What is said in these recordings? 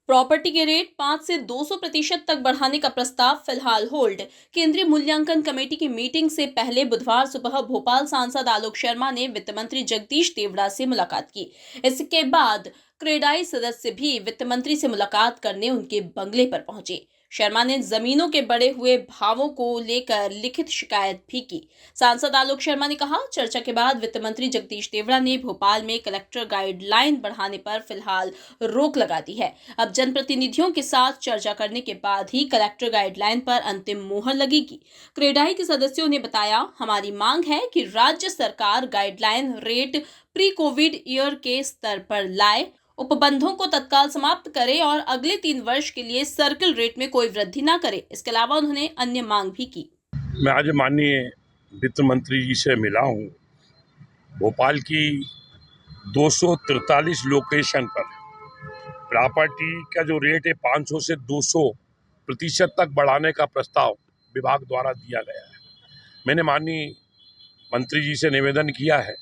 Property के rate 5 से 200% तक बढ़ाने का प्रस्ताव फिलहाल होल्ड। केंद्रीय मूल्यांकन कमेटी की मीटिंग से पहले बुधवार सुबह भोपाल सांसद आलोक शर्मा ने वित्त मंत्री जगदीश देवड़ा से मुलाकात की। इसके बाद क्रेडाई सदस्य भी वित्त मंत्री से मुलाकात करने उनके बंगले पर पहुंचे। शर्मा ने जमीनों के बढ़े हुए भावों को लेकर लिखित शिकायत भी की। सांसद आलोक शर्मा ने कहा, चर्चा के बाद वित्त मंत्री जगदीश देवड़ा ने भोपाल में कलेक्टर गाइडलाइन बढ़ाने पर फिलहाल रोक लगा दी है। अब जनप्रतिनिधियों के साथ चर्चा करने के बाद ही कलेक्टर गाइडलाइन पर अंतिम मोहर लगेगी। क्रेडाई के सदस्यों ने बताया, हमारी मांग है कि राज्य सरकार guideline rate pre Covid year के स्तर पर लाए, उपबंधों को तत्काल समाप्त करे और अगले 3 वर्ष के लिए सर्किल रेट में कोई वृद्धि न करे। इसके अलावा उन्होंने अन्य मांग भी की। मैं आज माननीय वित्त मंत्री जी से मिला हूँ। भोपाल की 243 लोकेशन पर प्रॉपर्टी का जो रेट है 500 से 200% तक बढ़ाने का प्रस्ताव विभाग द्वारा दिया गया है। मैंने माननीय मंत्री जी से निवेदन किया है,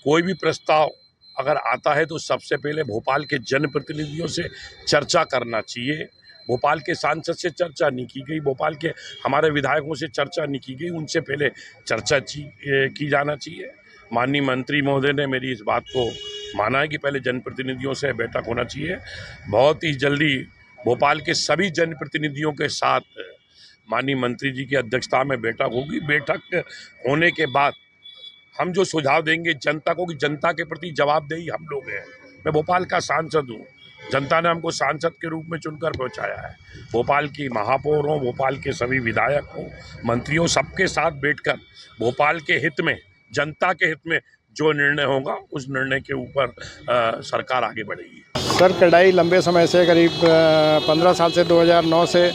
कोई भी प्रस्ताव अगर आता है तो सबसे पहले भोपाल के जनप्रतिनिधियों से चर्चा करना चाहिए। भोपाल के सांसद से चर्चा नहीं की गई, भोपाल के हमारे विधायकों से चर्चा नहीं की गई, उनसे पहले चर्चा की जाना चाहिए। माननीय मंत्री महोदय ने मेरी इस बात को माना है कि पहले जनप्रतिनिधियों से बैठक होना चाहिए। बहुत ही जल्दी भोपाल के सभी जनप्रतिनिधियों के साथ माननीय मंत्री जी की अध्यक्षता में बैठक होगी। बैठक होने के बाद हम जो सुझाव देंगे जनता को, कि जनता के प्रति जवाबदेही हम लोग हैं। मैं भोपाल का सांसद हूँ, जनता ने हमको सांसद के रूप में चुनकर पहुँचाया है। भोपाल की महापौर हो, भोपाल के सभी विधायक हो, मंत्रियों, सबके साथ बैठकर भोपाल के हित में, जनता के हित में जो निर्णय होगा उस निर्णय के ऊपर सरकार आगे बढ़ेगी। सर, क्रेडाई लंबे समय से करीब 15 साल से 2009 से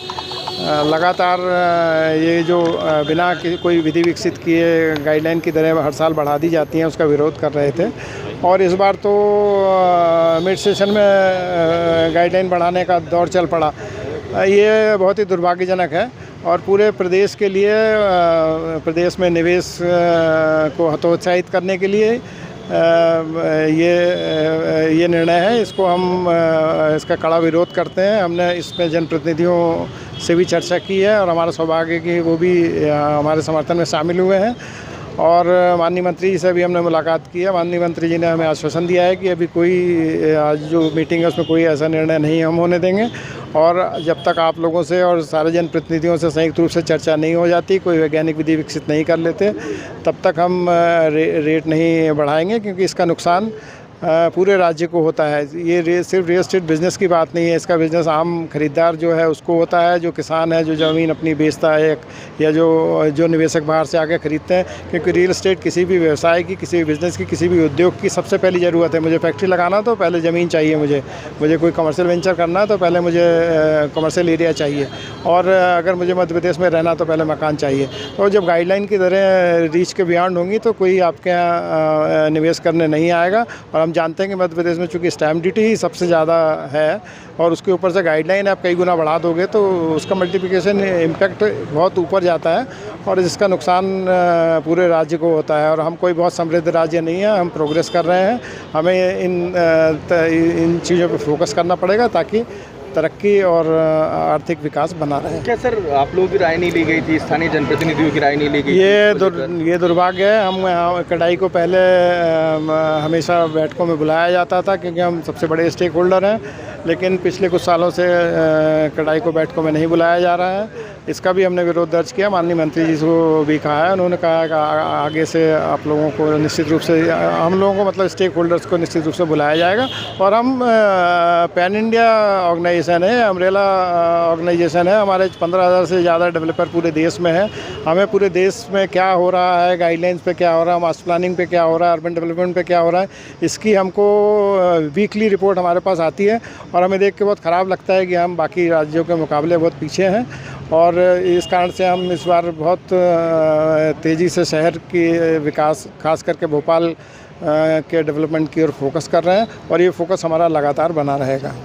लगातार ये जो बिना कोई विधि विकसित किए गाइडलाइन की दरें हर साल बढ़ा दी जाती हैं, उसका विरोध कर रहे थे। और इस बार तो मिड सेशन में गाइडलाइन बढ़ाने का दौर चल पड़ा। ये बहुत ही दुर्भाग्यजनक है और पूरे प्रदेश के लिए, प्रदेश में निवेश को हतोत्साहित करने के लिए ये निर्णय है। इसको हम इसका कड़ा विरोध करते हैं। हमने इसमें जनप्रतिनिधियों से भी चर्चा की है और हमारा सौभाग्य है कि वो भी हमारे समर्थन में शामिल हुए हैं। और माननीय मंत्री जी से भी हमने मुलाकात की है। माननीय मंत्री जी ने हमें आश्वासन दिया है कि अभी कोई आज जो मीटिंग है उसमें कोई ऐसा निर्णय नहीं हम होने देंगे, और जब तक आप लोगों से और सारे जनप्रतिनिधियों से संयुक्त रूप से चर्चा नहीं हो जाती, कोई वैज्ञानिक विधि विकसित नहीं कर लेते, तब तक हम रेट नहीं बढ़ाएंगे, क्योंकि इसका नुकसान पूरे राज्य को होता है। ये सिर्फ रियल एस्टेट बिज़नेस की बात नहीं है, इसका बिज़नेस आम खरीदार जो है उसको होता है, जो किसान है, जो ज़मीन अपनी बेचता है, या जो निवेशक बाहर से आके ख़रीदते हैं। क्योंकि रियल एस्टेट किसी भी व्यवसाय की, किसी भी बिज़नेस की, किसी भी उद्योग की सबसे पहली ज़रूरत है। मुझे फैक्ट्री लगाना तो पहले ज़मीन चाहिए, मुझे कोई कमर्शियल वेंचर करना है तो पहले मुझे कमर्शियल एरिया चाहिए, और अगर मुझे मध्य प्रदेश में रहना तो पहले मकान चाहिए। तो जब गाइडलाइन की दरें रीच के बियॉन्ड होंगी तो कोई आपके यहाँ निवेश करने नहीं आएगा। और हम जानते हैं कि मध्य प्रदेश में चूँकि स्टैम्प ड्यूटी ही सबसे ज़्यादा है, और उसके ऊपर से गाइडलाइन आप कई गुना बढ़ा दोगे तो उसका मल्टीप्लिकेशन इम्पैक्ट बहुत ऊपर जाता है, और जिसका नुकसान पूरे राज्य को होता है। और हम कोई बहुत समृद्ध राज्य नहीं है, हम प्रोग्रेस कर रहे हैं। हमें इन चीज़ों पर फोकस करना पड़ेगा ताकि तरक्की और आर्थिक विकास बना रहे। क्या सर आप लोगों की राय नहीं ली गई थी, स्थानीय जनप्रतिनिधियों की राय नहीं ली गई? ये दुर्भाग्य है। हम क्रेडाई को पहले हमेशा बैठकों में बुलाया जाता था, क्योंकि हम सबसे बड़े स्टेक होल्डर हैं, लेकिन पिछले कुछ सालों से क्रेडाई को बैठकों में नहीं बुलाया जा रहा है। इसका भी हमने विरोध दर्ज किया। माननीय मंत्री जी को भी कहा है, उन्होंने कहा कि आगे से आप लोगों को निश्चित रूप से, हम लोगों को मतलब स्टेक होल्डर्स को निश्चित रूप से बुलाया जाएगा। और हम पैन इंडिया ऑर्गेनाइजेशन है, अम्ब्रेला ऑर्गेनाइजेशन है, हमारे 15,000 से ज़्यादा डेवलपर पूरे देश में है। हमें पूरे देश में क्या हो रहा है, गाइडलाइंस पे क्या हो रहा है, मास्टर प्लानिंग पे क्या हो रहा है, अर्बन डेवलपमेंट पे क्या हो रहा है, इसकी हमको वीकली रिपोर्ट हमारे पास आती है, और हमें देख के बहुत ख़राब लगता है कि हम बाकी राज्यों के मुकाबले बहुत पीछे हैं। और इस कारण से हम इस बार बहुत तेज़ी से शहर की विकास, खास करके भोपाल के डेवलपमेंट की ओर फोकस कर रहे हैं, और ये फोकस हमारा लगातार बना रहेगा।